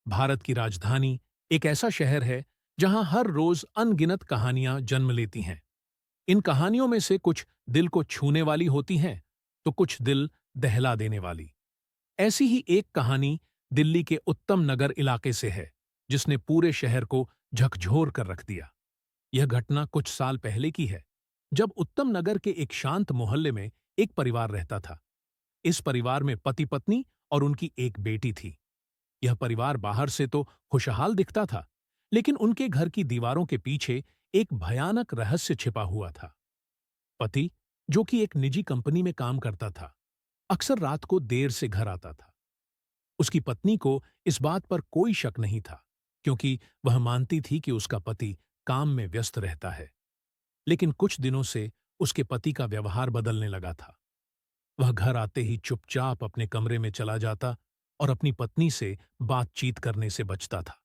भारत की राजधानी एक ऐसा शहर है जहां हर रोज अनगिनत कहानियां जन्म लेती हैं। इन कहानियों में से कुछ दिल को छूने वाली होती हैं, तो कुछ दिल दहला देने वाली। ऐसी ही एक कहानी दिल्ली के उत्तम नगर इलाके से है, जिसने पूरे शहर को झकझोर कर रख दिया। यह घटना कुछ साल पहले की है, जब उत्तम नगर के एक शांत मोहल्ले में एक परिवार रहता था। इस परिवार में पति पत्नी और उनकी एक बेटी थी। यह परिवार बाहर से तो खुशहाल दिखता था, लेकिन उनके घर की दीवारों के पीछे एक भयानक रहस्य छिपा हुआ था। पति, जो कि एक निजी कंपनी में काम करता था, अक्सर रात को देर से घर आता था। उसकी पत्नी को इस बात पर कोई शक नहीं था, क्योंकि वह मानती थी कि उसका पति काम में व्यस्त रहता है। लेकिन कुछ दिनों से उसके पति का व्यवहार बदलने लगा था। वह घर आते ही चुपचाप अपने कमरे में चला जाता और अपनी पत्नी से बातचीत करने से बचता था।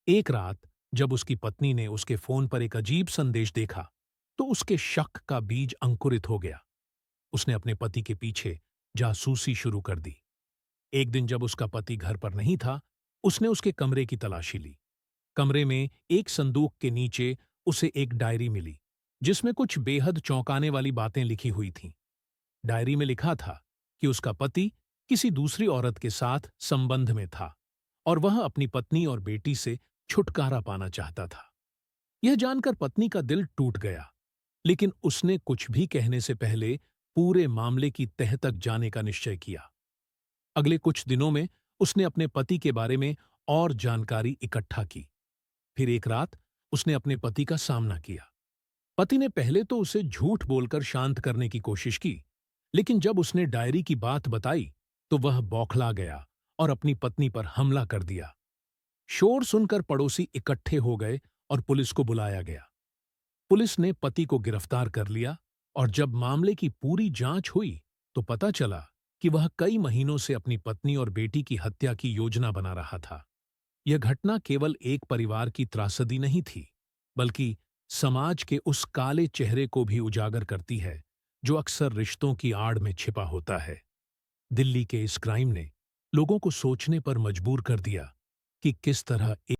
एक रात जब उसकी पत्नी ने उसके फोन पर एक अजीब संदेश देखा, तो उसके शक का बीज अंकुरित हो गया। उसने अपने पति के पीछे जासूसी शुरू कर दी। एक दिन जब उसका पति घर पर नहीं था, उसने उसके कमरे की तलाशी ली। कमरे में एक संदूक के नीचे उसे एक डायरी मिली, जिसमें कुछ बेहद चौंकाने वाली बातें लिखी हुई थीं। डायरी में लिखा था कि उसका पति किसी दूसरी औरत के साथ संबंध में था और वह अपनी पत्नी और बेटी से छुटकारा पाना चाहता था। यह जानकर पत्नी का दिल टूट गया, लेकिन उसने कुछ भी कहने से पहले पूरे मामले की तह तक जाने का निश्चय किया। अगले कुछ दिनों में उसने अपने पति के बारे में और जानकारी इकट्ठा की। फिर एक रात उसने अपने पति का सामना किया। पति ने पहले तो उसे झूठ बोलकर शांत करने की कोशिश की, लेकिन जब उसने डायरी की बात बताई, तो वह बौखला गया और अपनी पत्नी पर हमला कर दिया। शोर सुनकर पड़ोसी इकट्ठे हो गए और पुलिस को बुलाया गया। पुलिस ने पति को गिरफ्तार कर लिया और जब मामले की पूरी जांच हुई, तो पता चला कि वह कई महीनों से अपनी पत्नी और बेटी की हत्या की योजना बना रहा था। यह घटना केवल एक परिवार की त्रासदी नहीं थी, बल्कि समाज के उस काले चेहरे को भी उजागर करती है, जो अक्सर रिश्तों की आड़ में छिपा होता है। दिल्ली के इस क्राइम ने लोगों को सोचने पर मजबूर कर दिया कि किस तरह